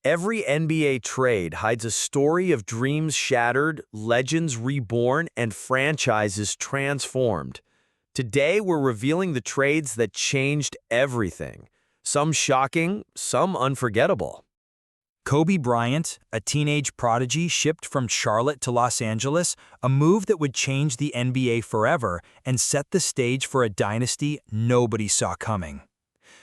Every NBA trade hides a story of dreams shattered, legends reborn, and franchises transformed. Today, we're revealing the trades that changed everything. Some shocking, some unforgettable. Kobe Bryant, a teenage prodigy shipped from Charlotte to Los Angeles, a move that would change the NBA forever and set the stage for a dynasty nobody saw coming.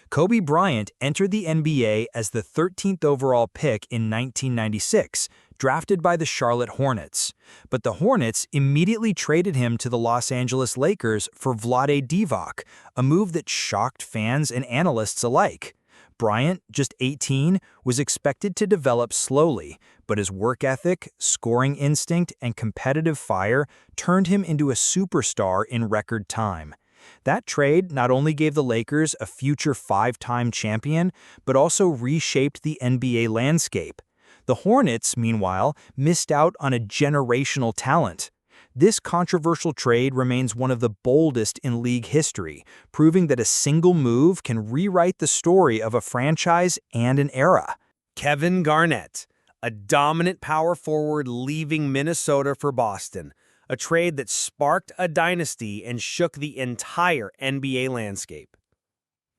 Kobe Bryant entered the NBA as the 13th overall pick in 1996, drafted by the Charlotte Hornets. But the Hornets immediately traded him to the Los Angeles Lakers for Vlade Divac, a move that shocked fans and analysts alike. Bryant, just 18, was expected to develop slowly, but his work ethic, scoring instinct, and competitive fire turned him into a superstar in record time. That trade not only gave the Lakers a future five-time champion, but also reshaped the NBA landscape. The Hornets, meanwhile, missed out on a generational talent. This controversial trade remains one of the boldest in league history, proving that a single move can rewrite the story of a franchise and an era. Kevin Garnett, a dominant power forward leaving Minnesota for Boston, a trade that sparked a dynasty and shook the entire NBA landscape.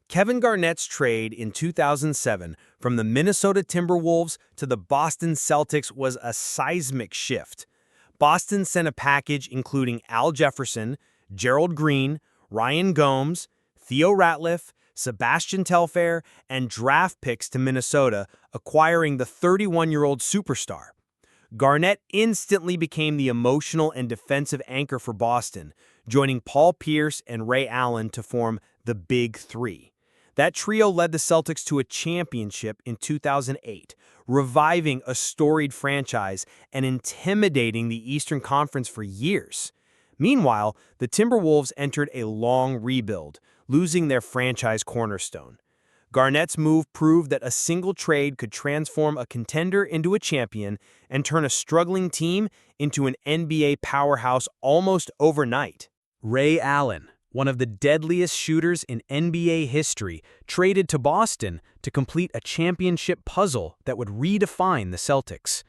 Kevin Garnett's trade in 2007 from the Minnesota Timberwolves to the Boston Celtics was a seismic shift. Boston sent a package including Al Jefferson, Gerald Green, Ryan Gomes, Theo Ratliff, Sebastian Telfair, and draft picks to Minnesota, acquiring the 31-year-old superstar. Garnett instantly became the emotional and defensive anchor for Boston, joining Paul Pierce and Ray Allen to form the Big Three. That trio led the Celtics to a championship in 2008, reviving a storied franchise and intimidating the Eastern Conference for years. Meanwhile, the Timberwolves entered a long rebuild, losing their franchise cornerstone. Garnett's move proved that a single trade could transform a contender into a champion and turn a struggling team into an NBA powerhouse almost overnight. Ray Allen, one of the deadliest shooters in NBA history, traded to Boston to complete a championship puzzle that would redefine the Celtics.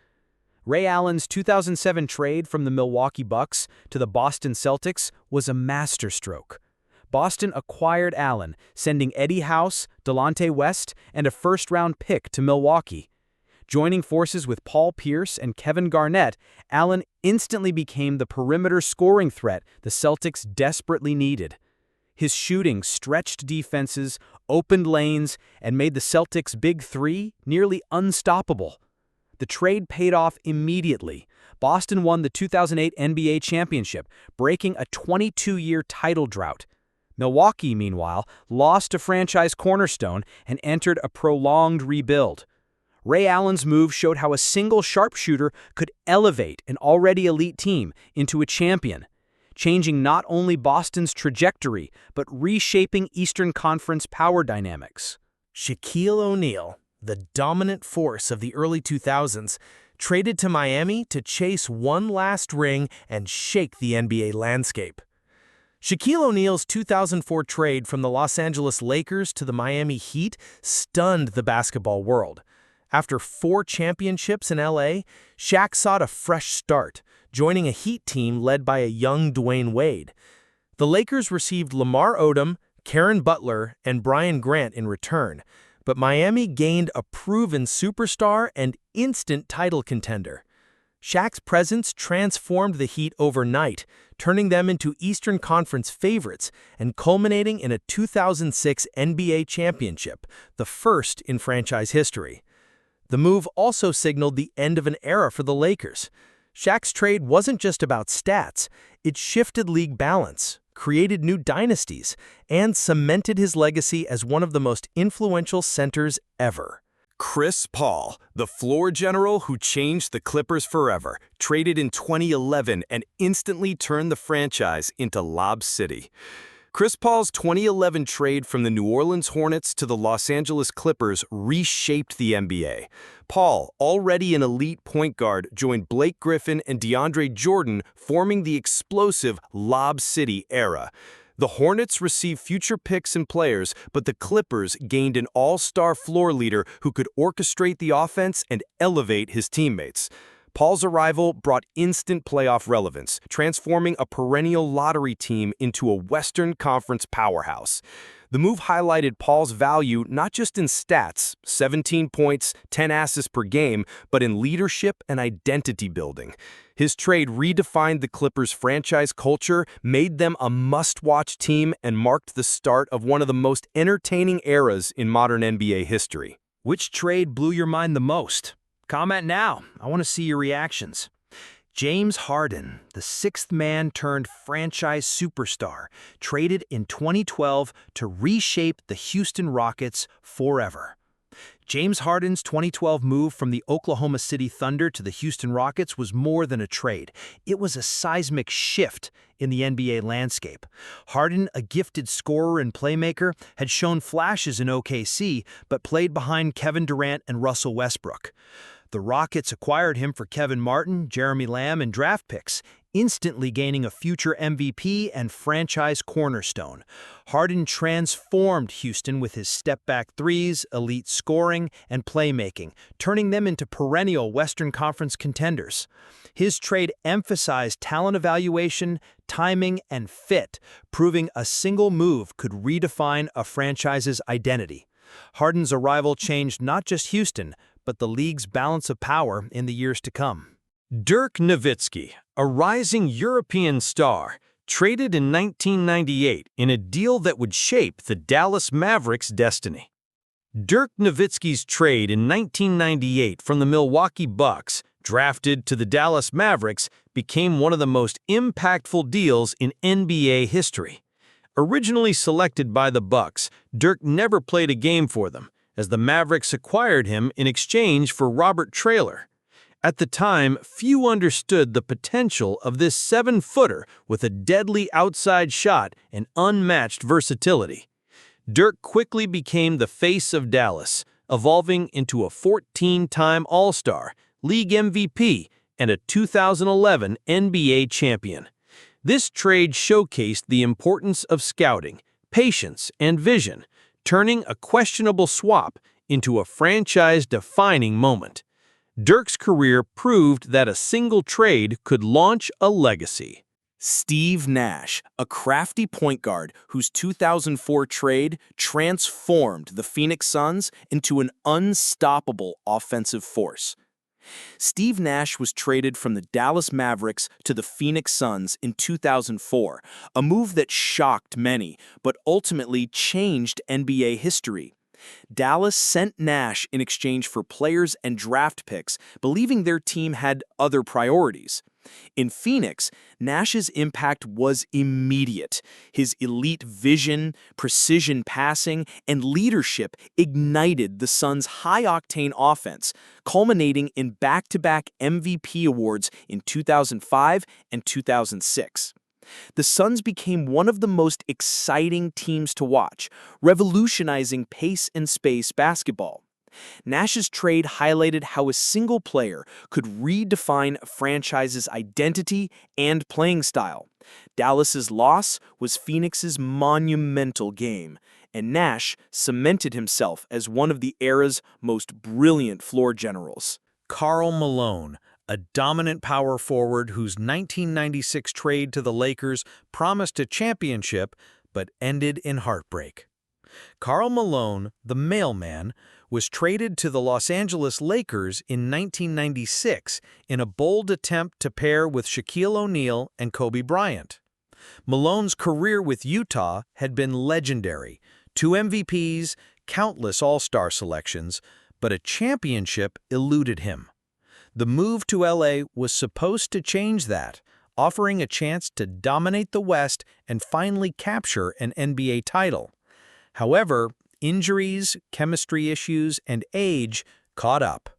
Ray Allen's 2007 trade from the Milwaukee Bucks to the Boston Celtics was a masterstroke. Boston acquired Allen, sending Eddie House, Delonte West, and a first-round pick to Milwaukee. Joining forces with Paul Pierce and Kevin Garnett, Allen instantly became the perimeter scoring threat the Celtics desperately needed. His shooting stretched defenses, opened lanes, and made the Celtics' Big Three nearly unstoppable. The trade paid off immediately. Boston won the 2008 NBA championship, breaking a 22-year title drought. Milwaukee, meanwhile, lost a franchise cornerstone and entered a prolonged rebuild. Ray Allen's move showed how a single sharpshooter could elevate an already elite team into a champion, changing not only Boston's trajectory, but reshaping Eastern Conference power dynamics. Shaquille O'Neal, the dominant force of the early 2000s, traded to Miami to chase one last ring and shake the NBA landscape. Shaquille O'Neal's 2004 trade from the Los Angeles Lakers to the Miami Heat stunned the basketball world. After 4 championships in LA, Shaq sought a fresh start, joining a Heat team led by a young Dwayne Wade. The Lakers received Lamar Odom, Karen Butler, and Brian Grant in return, but Miami gained a proven superstar and instant title contender. Shaq's presence transformed the Heat overnight, turning them into Eastern Conference favorites and culminating in a 2006 NBA championship, the first in franchise history. The move also signaled the end of an era for the Lakers. Shaq's trade wasn't just about stats, it shifted league balance, created new dynasties, and cemented his legacy as one of the most influential centers ever. Chris Paul, the floor general who changed the Clippers forever, traded in 2011 and instantly turned the franchise into Lob City. Chris Paul's 2011 trade from the New Orleans Hornets to the Los Angeles Clippers reshaped the NBA. Paul, already an elite point guard, joined Blake Griffin and DeAndre Jordan, forming the explosive Lob City era. The Hornets received future picks and players, but the Clippers gained an all-star floor leader who could orchestrate the offense and elevate his teammates. Paul's arrival brought instant playoff relevance, transforming a perennial lottery team into a Western Conference powerhouse. The move highlighted Paul's value not just in stats, 17 points, 10 assists per game, but in leadership and identity building. His trade redefined the Clippers' franchise culture, made them a must-watch team, and marked the start of one of the most entertaining eras in modern NBA history. Which trade blew your mind the most? Comment now. I want to see your reactions. James Harden, the sixth man turned franchise superstar, traded in 2012 to reshape the Houston Rockets forever. James Harden's 2012 move from the Oklahoma City Thunder to the Houston Rockets was more than a trade. It was a seismic shift in the NBA landscape. Harden, a gifted scorer and playmaker, had shown flashes in OKC, but played behind Kevin Durant and Russell Westbrook. The Rockets acquired him for Kevin Martin, Jeremy Lamb, and draft picks, instantly gaining a future MVP and franchise cornerstone. Harden transformed Houston with his step-back threes, elite scoring, and playmaking, turning them into perennial Western Conference contenders. His trade emphasized talent evaluation, timing, and fit, proving a single move could redefine a franchise's identity. Harden's arrival changed not just Houston, but the league's balance of power in the years to come. Dirk Nowitzki, a rising European star, traded in 1998 in a deal that would shape the Dallas Mavericks' destiny. Dirk Nowitzki's trade in 1998 from the Milwaukee Bucks, drafted to the Dallas Mavericks, became one of the most impactful deals in NBA history. Originally selected by the Bucks, Dirk never played a game for them, as the Mavericks acquired him in exchange for Robert Traylor. At the time, few understood the potential of this 7-footer with a deadly outside shot and unmatched versatility. Dirk quickly became the face of Dallas, evolving into a 14-time All-Star, League MVP, and a 2011 NBA champion. This trade showcased the importance of scouting, patience, and vision, turning a questionable swap into a franchise-defining moment. Dirk's career proved that a single trade could launch a legacy. Steve Nash, a crafty point guard whose 2004 trade transformed the Phoenix Suns into an unstoppable offensive force. Steve Nash was traded from the Dallas Mavericks to the Phoenix Suns in 2004, a move that shocked many, but ultimately changed NBA history. Dallas sent Nash in exchange for players and draft picks, believing their team had other priorities. In Phoenix, Nash's impact was immediate. His elite vision, precision passing, and leadership ignited the Suns' high-octane offense, culminating in back-to-back MVP awards in 2005 and 2006. The Suns became one of the most exciting teams to watch, revolutionizing pace and space basketball. Nash's trade highlighted how a single player could redefine a franchise's identity and playing style. Dallas's loss was Phoenix's monumental game, and Nash cemented himself as one of the era's most brilliant floor generals. Karl Malone, a dominant power forward whose 1996 trade to the Lakers promised a championship but ended in heartbreak. Karl Malone, the mailman, was traded to the Los Angeles Lakers in 1996 in a bold attempt to pair with Shaquille O'Neal and Kobe Bryant. Malone's career with Utah had been legendary, 2 MVPs, countless All-Star selections, but a championship eluded him. The move to LA was supposed to change that, offering a chance to dominate the West and finally capture an NBA title. However, injuries, chemistry issues, and age caught up.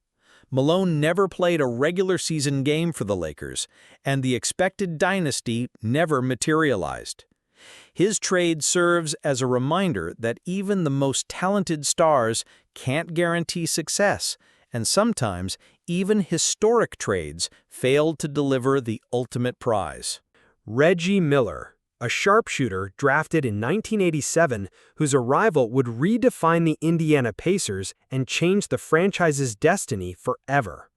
Malone never played a regular season game for the Lakers, and the expected dynasty never materialized. His trade serves as a reminder that even the most talented stars can't guarantee success, and sometimes even historic trades failed to deliver the ultimate prize. Reggie Miller, a sharpshooter drafted in 1987 whose arrival would redefine the Indiana Pacers and change the franchise's destiny forever.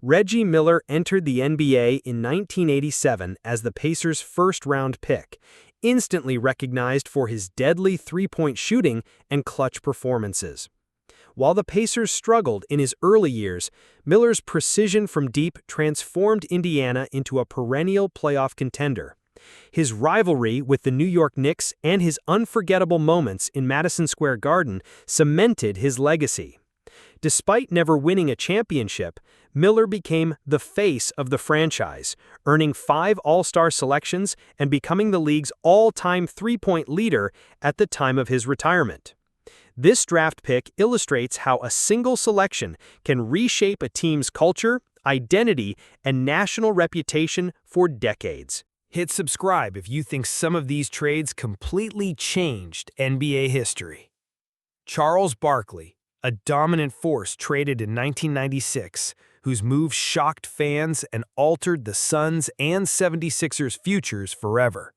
Reggie Miller entered the NBA in 1987 as the Pacers' first-round pick, instantly recognized for his deadly three-point shooting and clutch performances. While the Pacers struggled in his early years, Miller's precision from deep transformed Indiana into a perennial playoff contender. His rivalry with the New York Knicks and his unforgettable moments in Madison Square Garden cemented his legacy. Despite never winning a championship, Miller became the face of the franchise, earning 5 All-Star selections and becoming the league's all-time three-point leader at the time of his retirement. This draft pick illustrates how a single selection can reshape a team's culture, identity, and national reputation for decades. Hit subscribe if you think some of these trades completely changed NBA history. Charles Barkley, a dominant force traded in 1996, whose move shocked fans and altered the Suns' and 76ers' futures forever.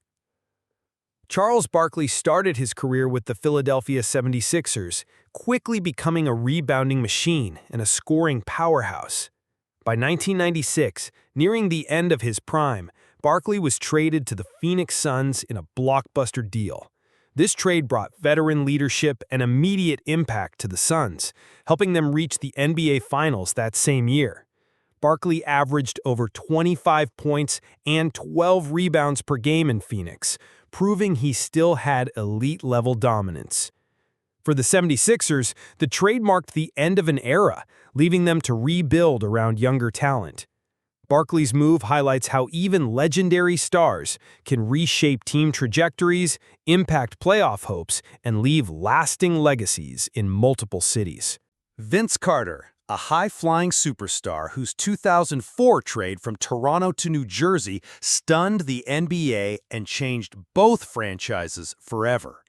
Charles Barkley started his career with the Philadelphia 76ers, quickly becoming a rebounding machine and a scoring powerhouse. By 1996, nearing the end of his prime, Barkley was traded to the Phoenix Suns in a blockbuster deal. This trade brought veteran leadership and immediate impact to the Suns, helping them reach the NBA Finals that same year. Barkley averaged over 25 points and 12 rebounds per game in Phoenix, proving he still had elite-level dominance. For the 76ers, the trade marked the end of an era, leaving them to rebuild around younger talent. Barkley's move highlights how even legendary stars can reshape team trajectories, impact playoff hopes, and leave lasting legacies in multiple cities. Vince Carter, a high-flying superstar whose 2004 trade from Toronto to New Jersey stunned the NBA and changed both franchises forever.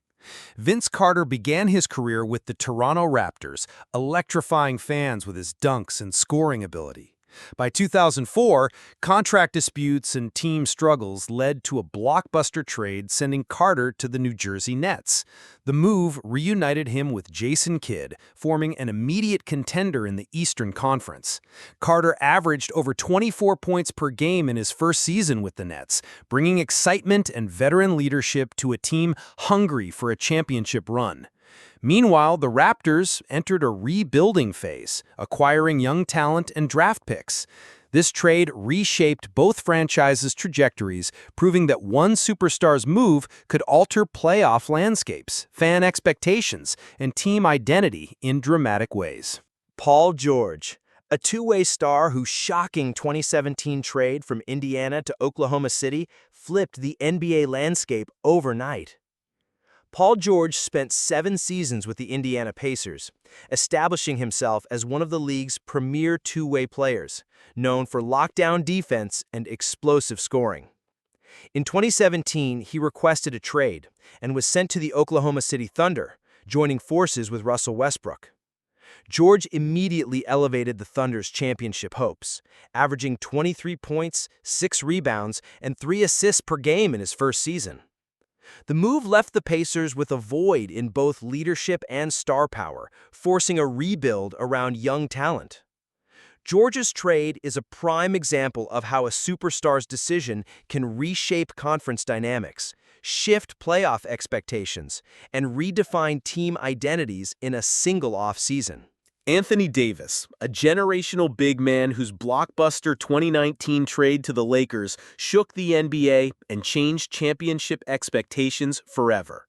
Vince Carter began his career with the Toronto Raptors, electrifying fans with his dunks and scoring ability. By 2004, contract disputes and team struggles led to a blockbuster trade sending Carter to the New Jersey Nets. The move reunited him with Jason Kidd, forming an immediate contender in the Eastern Conference. Carter averaged over 24 points per game in his first season with the Nets, bringing excitement and veteran leadership to a team hungry for a championship run. Meanwhile, the Raptors entered a rebuilding phase, acquiring young talent and draft picks. This trade reshaped both franchises' trajectories, proving that one superstar's move could alter playoff landscapes, fan expectations, and team identity in dramatic ways. Paul George, a two-way star whose shocking 2017 trade from Indiana to Oklahoma City flipped the NBA landscape overnight. Paul George spent 7 seasons with the Indiana Pacers, establishing himself as one of the league's premier two-way players, known for lockdown defense and explosive scoring. In 2017, he requested a trade and was sent to the Oklahoma City Thunder, joining forces with Russell Westbrook. George immediately elevated the Thunder's championship hopes, averaging 23 points, 6 rebounds, and 3 assists per game in his first season. The move left the Pacers with a void in both leadership and star power, forcing a rebuild around young talent. George's trade is a prime example of how a superstar's decision can reshape conference dynamics, shift playoff expectations, and redefine team identities in a single offseason. Anthony Davis, a generational big man whose blockbuster 2019 trade to the Lakers shook the NBA and changed championship expectations forever.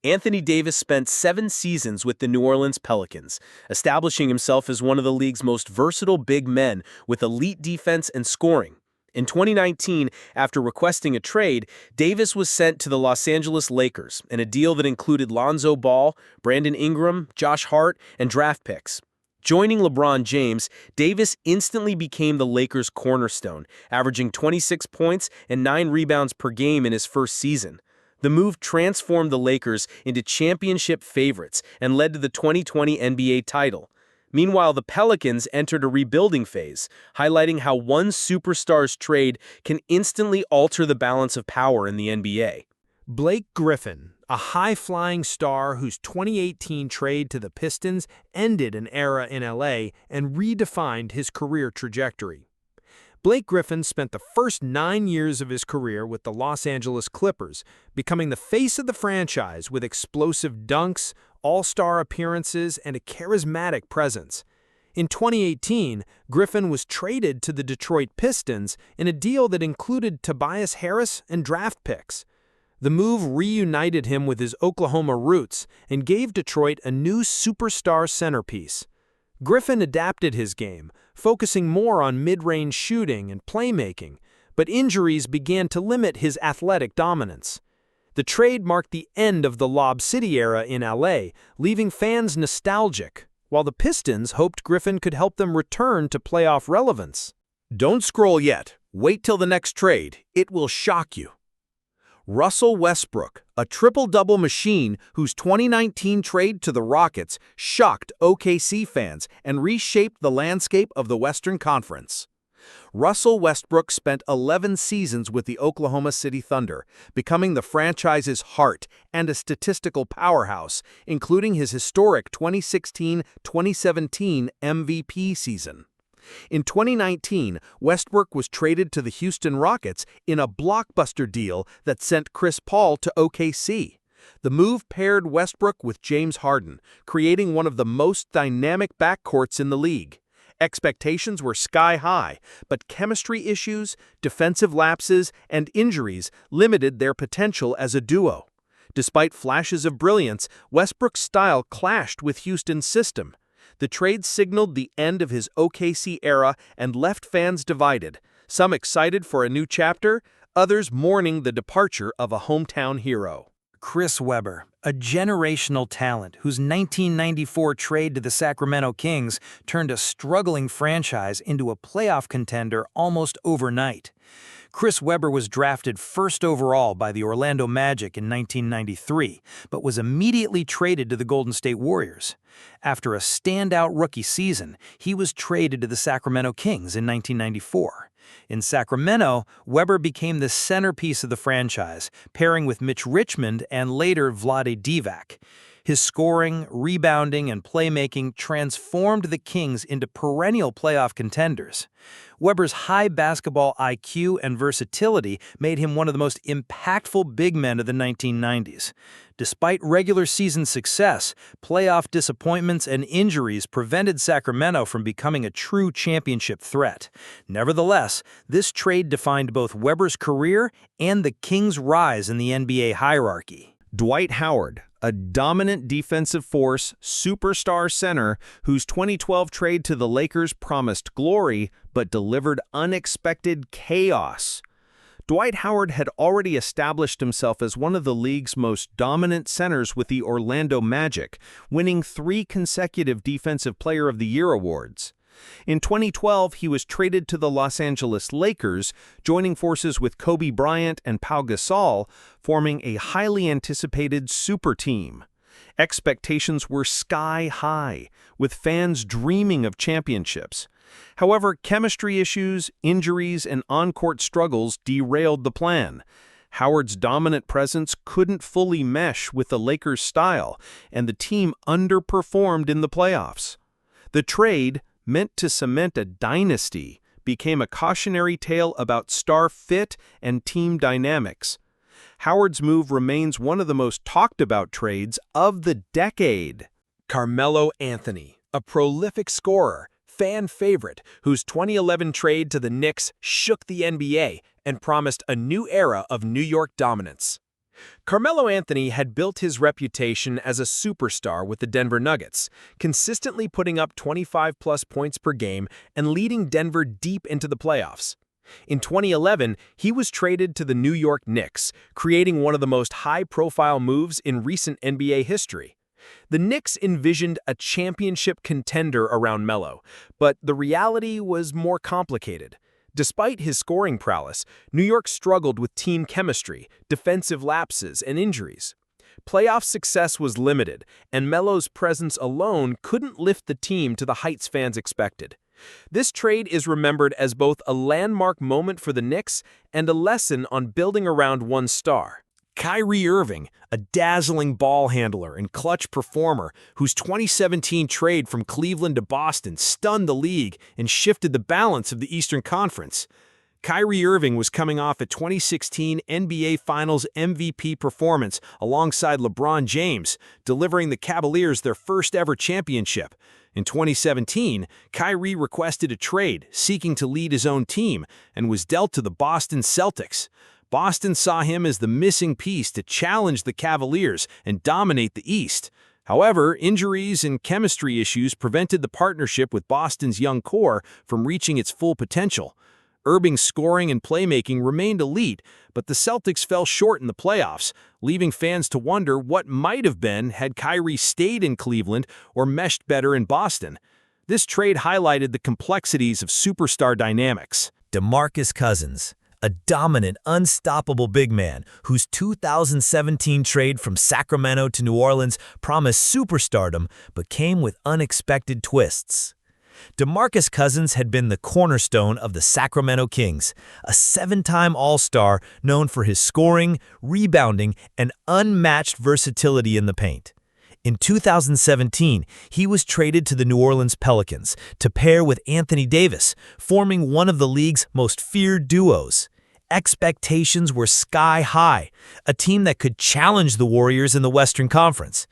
Anthony Davis spent 7 seasons with the New Orleans Pelicans, establishing himself as one of the league's most versatile big men with elite defense and scoring. In 2019, after requesting a trade, Davis was sent to the Los Angeles Lakers in a deal that included Lonzo Ball, Brandon Ingram, Josh Hart, and draft picks. Joining LeBron James, Davis instantly became the Lakers' cornerstone, averaging 26 points and 9 rebounds per game in his first season. The move transformed the Lakers into championship favorites and led to the 2020 NBA title. Meanwhile, the Pelicans entered a rebuilding phase, highlighting how one superstar's trade can instantly alter the balance of power in the NBA. Blake Griffin, a high-flying star whose 2018 trade to the Pistons ended an era in LA and redefined his career trajectory. Blake Griffin spent the first 9 years of his career with the Los Angeles Clippers, becoming the face of the franchise with explosive dunks, all-star appearances, and a charismatic presence. In 2018, Griffin was traded to the Detroit Pistons in a deal that included Tobias Harris and draft picks. The move reunited him with his Oklahoma roots and gave Detroit a new superstar centerpiece. Griffin adapted his game, focusing more on mid-range shooting and playmaking, but injuries began to limit his athletic dominance. The trade marked the end of the Lob City era in LA, leaving fans nostalgic, while the Pistons hoped Griffin could help them return to playoff relevance. Don't scroll yet. Wait till the next trade. It will shock you. Russell Westbrook, a triple-double machine whose 2019 trade to the Rockets shocked OKC fans and reshaped the landscape of the Western Conference. Russell Westbrook spent 11 seasons with the Oklahoma City Thunder, becoming the franchise's heart and a statistical powerhouse, including his historic 2016-2017 MVP season. In 2019, Westbrook was traded to the Houston Rockets in a blockbuster deal that sent Chris Paul to OKC. The move paired Westbrook with James Harden, creating one of the most dynamic backcourts in the league. Expectations were sky-high, but chemistry issues, defensive lapses, and injuries limited their potential as a duo. Despite flashes of brilliance, Westbrook's style clashed with Houston's system. The trade signaled the end of his OKC era and left fans divided, some excited for a new chapter, others mourning the departure of a hometown hero. Chris Webber, a generational talent whose 1994 trade to the Sacramento Kings turned a struggling franchise into a playoff contender almost overnight. Chris Webber was drafted first overall by the Orlando Magic in 1993, but was immediately traded to the Golden State Warriors. After a standout rookie season, he was traded to the Sacramento Kings in 1994. In Sacramento, Webber became the centerpiece of the franchise, pairing with Mitch Richmond and later Vlade Divac. His scoring, rebounding, and playmaking transformed the Kings into perennial playoff contenders. Webber's high basketball IQ and versatility made him one of the most impactful big men of the 1990s. Despite regular season success, playoff disappointments and injuries prevented Sacramento from becoming a true championship threat. Nevertheless, this trade defined both Webber's career and the Kings' rise in the NBA hierarchy. Dwight Howard, a dominant defensive force, superstar center whose 2012 trade to the Lakers promised glory but delivered unexpected chaos. Dwight Howard had already established himself as one of the league's most dominant centers with the Orlando Magic, winning 3 consecutive Defensive Player of the Year awards. In 2012, he was traded to the Los Angeles Lakers, joining forces with Kobe Bryant and Pau Gasol, forming a highly anticipated super team. Expectations were sky high, with fans dreaming of championships. However, chemistry issues, injuries, and on-court struggles derailed the plan. Howard's dominant presence couldn't fully mesh with the Lakers' style, and the team underperformed in the playoffs. The trade, meant to cement a dynasty, became a cautionary tale about star fit and team dynamics. Howard's move remains one of the most talked-about trades of the decade. Carmelo Anthony, a prolific scorer, fan favorite, whose 2011 trade to the Knicks shook the NBA and promised a new era of New York dominance. Carmelo Anthony had built his reputation as a superstar with the Denver Nuggets, consistently putting up 25-plus points per game and leading Denver deep into the playoffs. In 2011, he was traded to the New York Knicks, creating one of the most high-profile moves in recent NBA history. The Knicks envisioned a championship contender around Melo, but the reality was more complicated. Despite his scoring prowess, New York struggled with team chemistry, defensive lapses, and injuries. Playoff success was limited, and Melo's presence alone couldn't lift the team to the heights fans expected. This trade is remembered as both a landmark moment for the Knicks and a lesson on building around one star. Kyrie Irving, a dazzling ball handler and clutch performer whose 2017 trade from Cleveland to Boston stunned the league and shifted the balance of the Eastern Conference. Kyrie Irving was coming off a 2016 NBA Finals MVP performance alongside LeBron James, delivering the Cavaliers their first-ever championship. In 2017, Kyrie requested a trade, seeking to lead his own team, and was dealt to the Boston Celtics. Boston saw him as the missing piece to challenge the Cavaliers and dominate the East. However, injuries and chemistry issues prevented the partnership with Boston's young core from reaching its full potential. Irving's scoring and playmaking remained elite, but the Celtics fell short in the playoffs, leaving fans to wonder what might have been had Kyrie stayed in Cleveland or meshed better in Boston. This trade highlighted the complexities of superstar dynamics. DeMarcus Cousins, a dominant, unstoppable big man whose 2017 trade from Sacramento to New Orleans promised superstardom but came with unexpected twists. DeMarcus Cousins had been the cornerstone of the Sacramento Kings, a 7-time All-Star known for his scoring, rebounding, and unmatched versatility in the paint. In 2017, he was traded to the New Orleans Pelicans to pair with Anthony Davis, forming one of the league's most feared duos. Expectations were sky-high, a team that could challenge the Warriors in the Western Conference.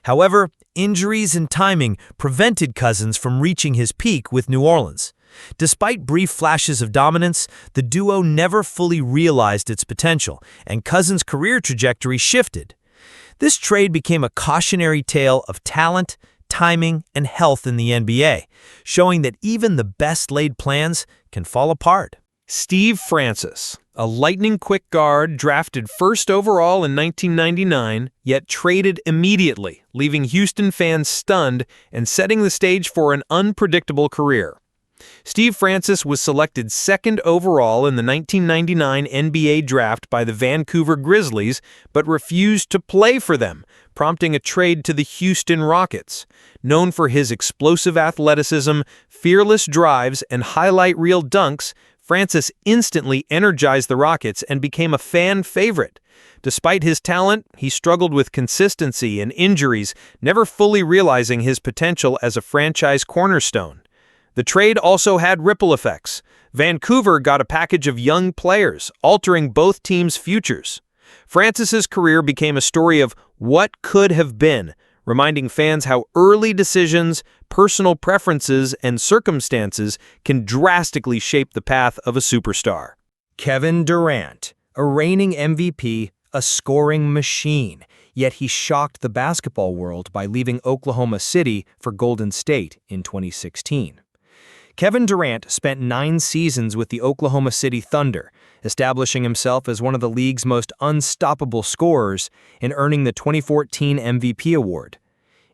However, injuries and timing prevented Cousins from reaching his peak with New Orleans. Despite brief flashes of dominance, the duo never fully realized its potential, and Cousins' career trajectory shifted. This trade became a cautionary tale of talent, timing, and health in the NBA, showing that even the best-laid plans can fall apart. Steve Francis, a lightning-quick guard drafted first overall in 1999, yet traded immediately, leaving Houston fans stunned and setting the stage for an unpredictable career. Steve Francis was selected second overall in the 1999 NBA draft by the Vancouver Grizzlies, but refused to play for them, prompting a trade to the Houston Rockets. Known for his explosive athleticism, fearless drives, and highlight reel dunks, Francis instantly energized the Rockets and became a fan favorite. Despite his talent, he struggled with consistency and injuries, never fully realizing his potential as a franchise cornerstone. The trade also had ripple effects. Vancouver got a package of young players, altering both teams' futures. Francis's career became a story of what could have been, reminding fans how early decisions, personal preferences, and circumstances can drastically shape the path of a superstar. Kevin Durant, a reigning MVP, a scoring machine, yet he shocked the basketball world by leaving Oklahoma City for Golden State in 2016. Kevin Durant spent 9 seasons with the Oklahoma City Thunder, establishing himself as one of the league's most unstoppable scorers and earning the 2014 MVP award.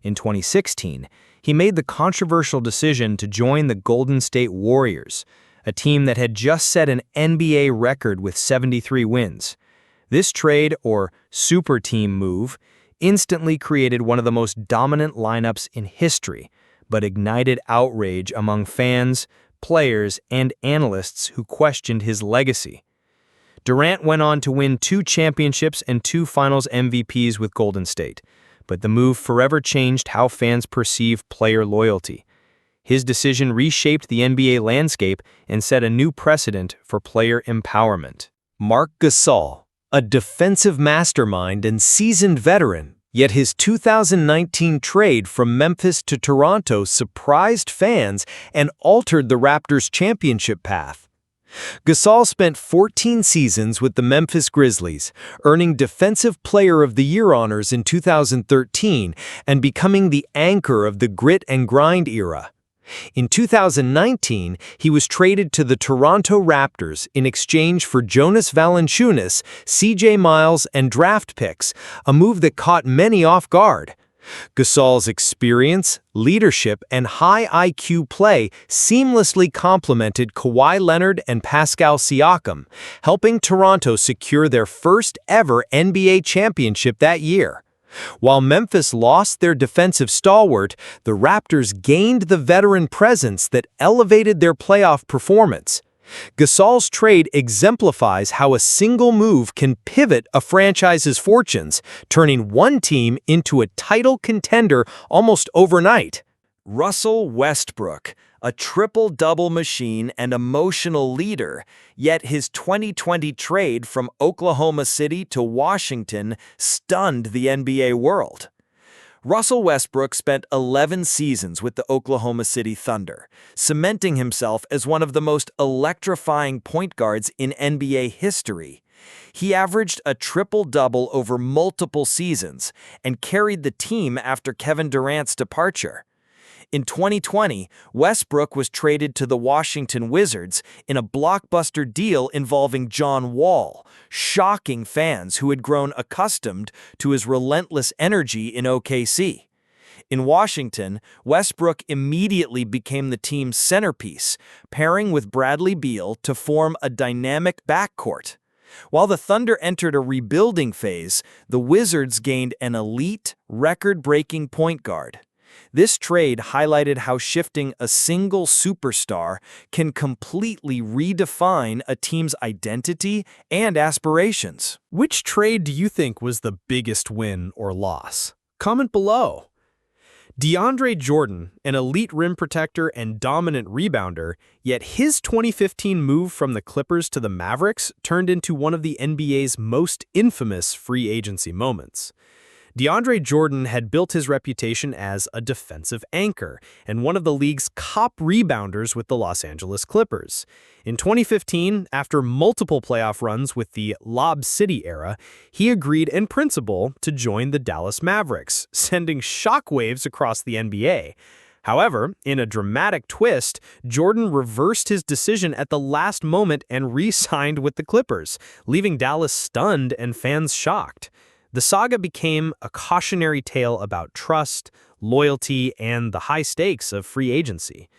In 2016, he made the controversial decision to join the Golden State Warriors, a team that had just set an NBA record with 73 wins. This trade, or super team move, instantly created one of the most dominant lineups in history, but ignited outrage among fans, players, and analysts who questioned his legacy. Durant went on to win 2 championships and 2 Finals MVPs with Golden State, but the move forever changed how fans perceive player loyalty. His decision reshaped the NBA landscape and set a new precedent for player empowerment. Marc Gasol, a defensive mastermind and seasoned veteran, yet his 2019 trade from Memphis to Toronto surprised fans and altered the Raptors' championship path. Gasol spent 14 seasons with the Memphis Grizzlies, earning Defensive Player of the Year honors in 2013 and becoming the anchor of the grit and grind era. In 2019, he was traded to the Toronto Raptors in exchange for Jonas Valanciunas, C.J. Miles, and draft picks, a move that caught many off guard. Gasol's experience, leadership, and high IQ play seamlessly complemented Kawhi Leonard and Pascal Siakam, helping Toronto secure their first ever NBA championship that year. While Memphis lost their defensive stalwart, the Raptors gained the veteran presence that elevated their playoff performance. Gasol's trade exemplifies how a single move can pivot a franchise's fortunes, turning one team into a title contender almost overnight. Russell Westbrook, a triple-double machine and emotional leader, yet his 2020 trade from Oklahoma City to Washington stunned the NBA world. Russell Westbrook spent 11 seasons with the Oklahoma City Thunder, cementing himself as one of the most electrifying point guards in NBA history. He averaged a triple-double over multiple seasons and carried the team after Kevin Durant's departure. In 2020, Westbrook was traded to the Washington Wizards in a blockbuster deal involving John Wall, shocking fans who had grown accustomed to his relentless energy in OKC. In Washington, Westbrook immediately became the team's centerpiece, pairing with Bradley Beal to form a dynamic backcourt. While the Thunder entered a rebuilding phase, the Wizards gained an elite, record-breaking point guard. This trade highlighted how shifting a single superstar can completely redefine a team's identity and aspirations. Which trade do you think was the biggest win or loss? Comment below. DeAndre Jordan, an elite rim protector and dominant rebounder, yet his 2015 move from the Clippers to the Mavericks turned into one of the NBA's most infamous free agency moments. DeAndre Jordan had built his reputation as a defensive anchor and one of the league's top rebounders with the Los Angeles Clippers. In 2015, after multiple playoff runs with the Lob City era, he agreed in principle to join the Dallas Mavericks, sending shockwaves across the NBA. However, in a dramatic twist, Jordan reversed his decision at the last moment and re-signed with the Clippers, leaving Dallas stunned and fans shocked. The saga became a cautionary tale about trust, loyalty, and the high stakes of free agency.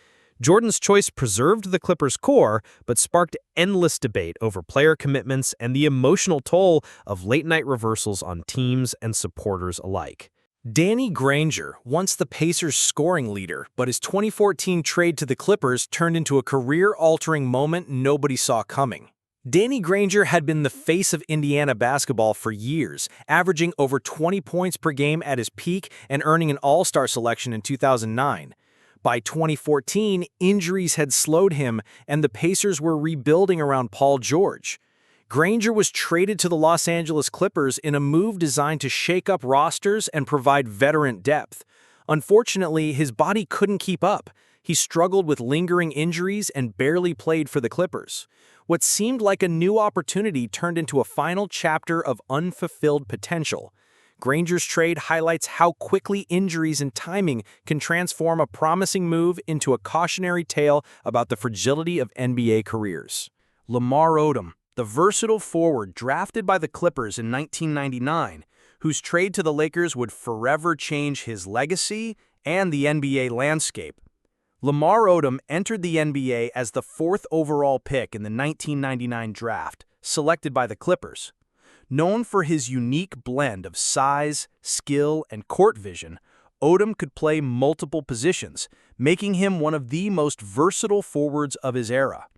Jordan's choice preserved the Clippers' core, but sparked endless debate over player commitments and the emotional toll of late-night reversals on teams and supporters alike. Danny Granger, once the Pacers' scoring leader, but his 2014 trade to the Clippers turned into a career-altering moment nobody saw coming. Danny Granger had been the face of Indiana basketball for years, averaging over 20 points per game at his peak and earning an All-Star selection in 2009. By 2014, injuries had slowed him, and the Pacers were rebuilding around Paul George. Granger was traded to the Los Angeles Clippers in a move designed to shake up rosters and provide veteran depth. Unfortunately, his body couldn't keep up. He struggled with lingering injuries and barely played for the Clippers. What seemed like a new opportunity turned into a final chapter of unfulfilled potential. Granger's trade highlights how quickly injuries and timing can transform a promising move into a cautionary tale about the fragility of NBA careers. Lamar Odom, the versatile forward drafted by the Clippers in 1999, whose trade to the Lakers would forever change his legacy and the NBA landscape. Lamar Odom entered the NBA as the 4th overall pick in the 1999 draft, selected by the Clippers. Known for his unique blend of size, skill, and court vision, Odom could play multiple positions, making him one of the most versatile forwards of his era.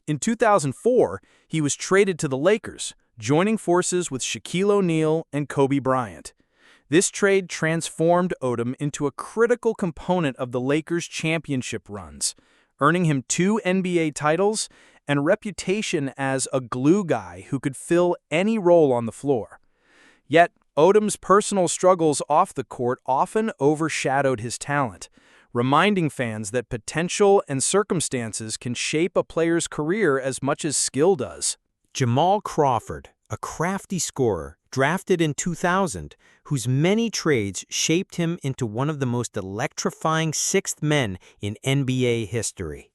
In 2004, he was traded to the Lakers, joining forces with Shaquille O'Neal and Kobe Bryant. This trade transformed Odom into a critical component of the Lakers' championship runs, earning him 2 NBA titles and a reputation as a glue guy who could fill any role on the floor. Yet, Odom's personal struggles off the court often overshadowed his talent, reminding fans that potential and circumstances can shape a player's career as much as skill does. Jamal Crawford, a crafty scorer, drafted in 2000, whose many trades shaped him into one of the most electrifying sixth men in NBA history.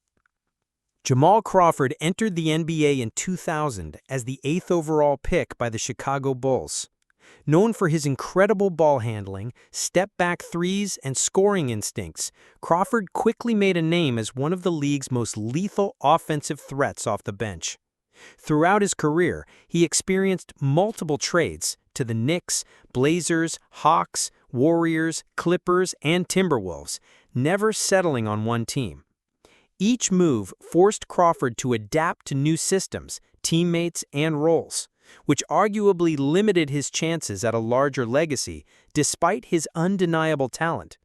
Jamal Crawford entered the NBA in 2000 as the 8th overall pick by the Chicago Bulls. Known for his incredible ball handling, step-back threes, and scoring instincts, Crawford quickly made a name as one of the league's most lethal offensive threats off the bench. Throughout his career, he experienced multiple trades, to the Knicks, Blazers, Hawks, Warriors, Clippers, and Timberwolves, never settling on one team. Each move forced Crawford to adapt to new systems, teammates, and roles, which arguably limited his chances at a larger legacy despite his undeniable talent.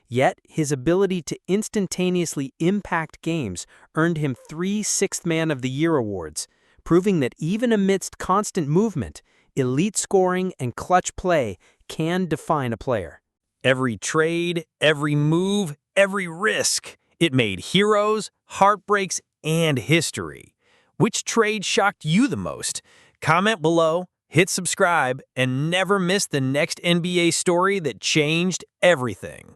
Yet, his ability to instantaneously impact games earned him 3 Sixth Man of the Year awards, proving that even amidst constant movement, elite scoring and clutch play can define a player. Every trade, every move, every risk. It made heroes, heartbreaks, and history. Which trade shocked you the most? Comment below, hit subscribe, and never miss the next NBA story that changed everything.